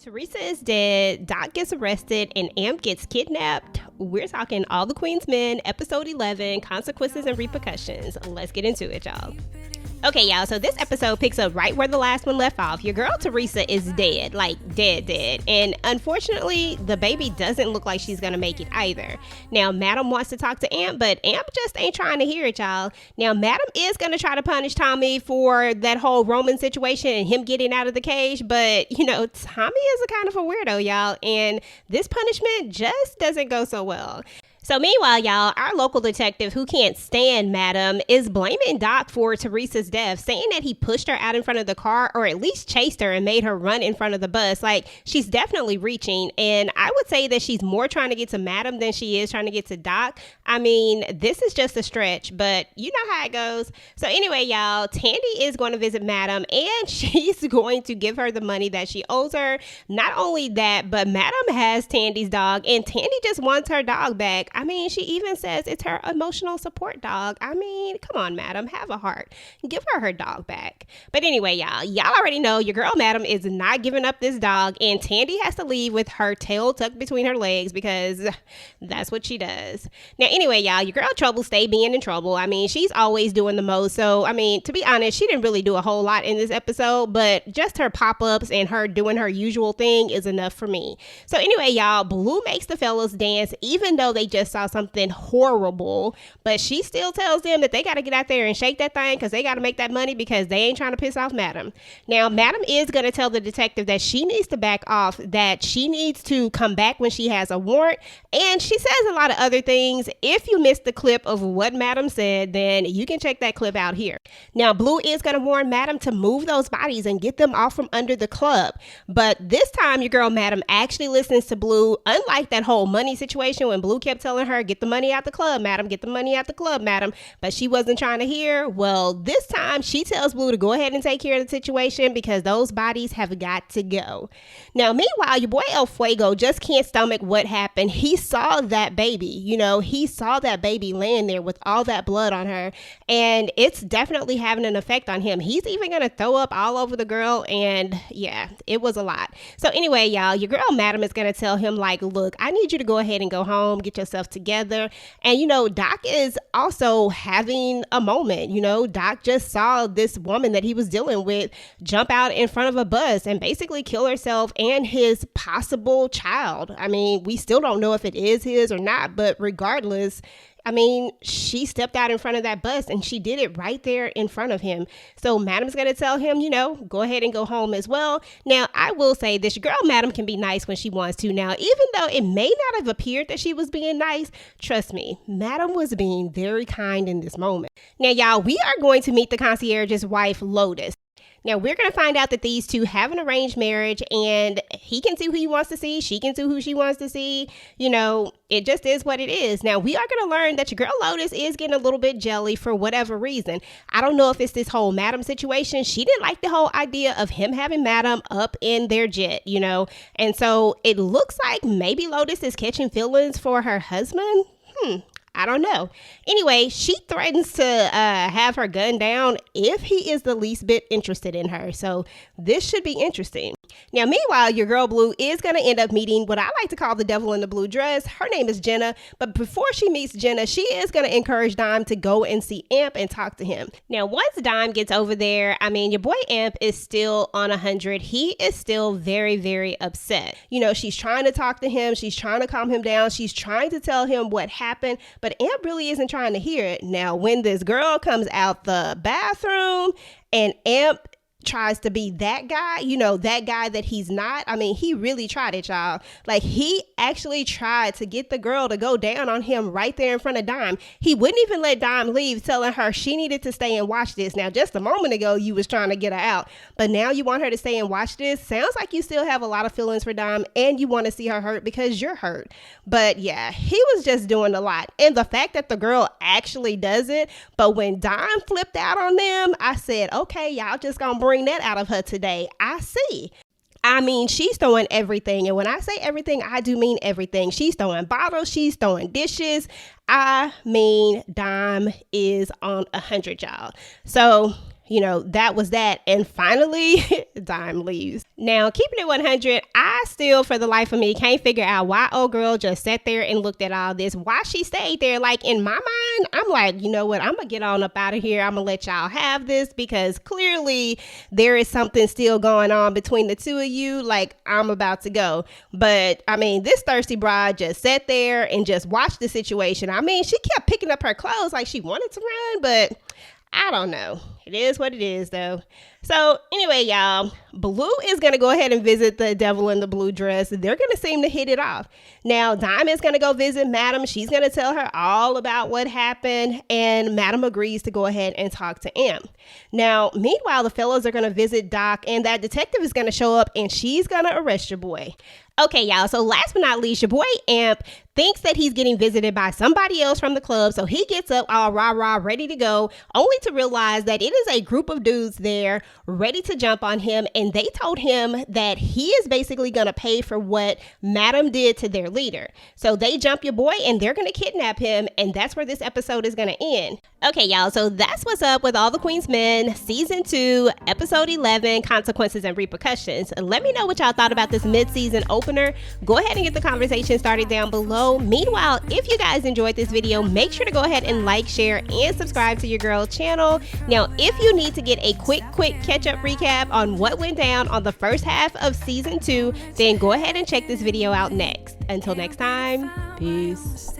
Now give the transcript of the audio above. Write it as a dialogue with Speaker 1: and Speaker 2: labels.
Speaker 1: Teresa is dead, Doc gets arrested, and Amp gets kidnapped. We're talking All the Queen's Men, episode 11, Consequences and Repercussions. Let's get into it, y'all. Okay, y'all, so this episode picks up right where the last one left off. Your girl Teresa is dead, like dead. And unfortunately, the baby doesn't look like she's gonna make it either. Now, Madam wants to talk to Amp, but Amp just ain't trying to hear it, y'all. Now, Madam is gonna try to punish Tommy for that whole Roman situation and him getting out of the cage, but, you know, Tommy is a kind of a weirdo, y'all, and this punishment just doesn't go so well. So meanwhile, y'all, our local detective who can't stand Madam is blaming Doc for Teresa's death, saying that he pushed her out in front of the car or at least chased her and made her run in front of the bus. Like, she's definitely reaching, and I would say that she's more trying to get to Madam than she is trying to get to Doc. I mean, this is just a stretch, but you know how it goes. So anyway, y'all, Tandy is going to visit Madam, and she's going to give her the money that she owes her. Not only that, but Madam has Tandy's dog, and Tandy just wants her dog back. I mean, she even says it's her emotional support dog. I mean, come on, Madam, have a heart. Give her dog back. But anyway, y'all already know your girl Madam is not giving up this dog, and Tandy has to leave with her tail tucked between her legs because that's what she does. Now, anyway, y'all, your girl Trouble stay being in trouble. I mean, she's always doing the most. So, I mean, to be honest, she didn't really do a whole lot in this episode, but just her pop-ups and her doing her usual thing is enough for me. So anyway, y'all, Blue makes the fellas dance, even though they just saw something horrible, but she still tells them that they got to get out there and shake that thing because they got to make that money because they ain't trying to piss off Madam. Now, Madam is going to tell the detective that she needs to back off, that she needs to come back when she has a warrant, and she says a lot of other things. If you missed the clip of what Madam said, then you can check that clip out here. Now, Blue is going to warn Madam to move those bodies and get them off from under the club, but this time your girl Madam actually listens to Blue, unlike that whole money situation when Blue kept telling her, get the money out the club, Madam, get the money out the club, Madam, but she wasn't trying to hear. Well, this time she tells Blue to go ahead and take care of the situation because those bodies have got to go. Now, meanwhile, your boy El Fuego just can't stomach what happened. He saw that baby, he saw that baby laying there with all that blood on her, and it's definitely having an effect on him. He's even going to throw up all over the girl, and yeah, it was a lot. So anyway, y'all, your girl Madam is going to tell him, like, look, I need you to go ahead and go home, get yourself together. And, Doc is also having a moment. Doc just saw this woman that he was dealing with jump out in front of a bus and basically kill herself and his possible child. I mean, we still don't know if it is his or not, but regardless, I mean, she stepped out in front of that bus and she did it right there in front of him. So Madam's going to tell him, go ahead and go home as well. Now, I will say this, your girl Madam can be nice when she wants to. Now, even though it may not have appeared that she was being nice, trust me, Madam was being very kind in this moment. Now, y'all, we are going to meet the concierge's wife, Lotus. Now, we're going to find out that these two have an arranged marriage, and he can see who he wants to see. She can see who she wants to see. It just is what it is. Now, we are going to learn that your girl Lotus is getting a little bit jelly for whatever reason. I don't know if it's this whole Madam situation. She didn't like the whole idea of him having Madam up in their jet, And so it looks like maybe Lotus is catching feelings for her husband. I don't know. Anyway, she threatens to have her gunned down if he is the least bit interested in her. So this should be interesting. Now, meanwhile, your girl Blue is going to end up meeting what I like to call the devil in the blue dress. Her name is Jenna. But before she meets Jenna, she is going to encourage Dime to go and see Amp and talk to him. Now, once Dime gets over there, I mean, your boy Amp is still on 100. He is still very, very upset. She's trying to talk to him. She's trying to calm him down. She's trying to tell him what happened. But Amp really isn't trying to hear it. Now, when this girl comes out the bathroom and Amp tries to be that guy, that guy that he's not. I mean, he really tried it, y'all. Like, he actually tried to get the girl to go down on him right there in front of Dime. He wouldn't even let Dime leave, telling her she needed to stay and watch this. Now, just a moment ago, you was trying to get her out, but now you want her to stay and watch this. Sounds like you still have a lot of feelings for Dime and you want to see her hurt because you're hurt. But yeah, he was just doing a lot. And the fact that the girl actually does it, but when Dime flipped out on them, I said, okay, y'all just gonna bring that out of her today. I see. I mean, she's throwing everything. And when I say everything, I do mean everything. She's throwing bottles. She's throwing dishes. I mean, Dime is on 100, y'all. So that was that. And finally, Dime leaves. Now, keeping it 100, I still, for the life of me, can't figure out why old girl just sat there and looked at all this. Why she stayed there. Like, in my mind, I'm like, you know what? I'm going to get on up out of here. I'm going to let y'all have this because clearly there is something still going on between the two of you. Like, I'm about to go. But, I mean, this thirsty broad just sat there and just watched the situation. I mean, she kept picking up her clothes like she wanted to run, but I don't know. It is what it is, though. So anyway, y'all, Blue is going to go ahead and visit the devil in the blue dress. They're going to seem to hit it off. Now, Diamond's going to go visit Madam. She's going to tell her all about what happened, and Madam agrees to go ahead and talk to Amp. Now, meanwhile, the fellows are going to visit Doc, and that detective is going to show up, and she's going to arrest your boy. Okay, y'all, so last but not least, your boy Amp thinks that he's getting visited by somebody else from the club, so he gets up all rah-rah, ready to go, only to realize that it is a group of dudes there ready to jump on him, and they told him that he is basically going to pay for what Madam did to their leader. So they jump your boy, and they're going to kidnap him, and that's where this episode is going to end. Okay, y'all, so that's what's up with All the Queen's Men, Season 2, Episode 11, Consequences and Repercussions. Let me know what y'all thought about this mid-season opener. Go ahead and get the conversation started down below. Meanwhile, if you guys enjoyed this video, make sure to go ahead and like, share, and subscribe to your girl channel. Now, if you need to get a quick catch-up recap on what went down on the first half of Season 2, then go ahead and check this video out next. Until next time, peace.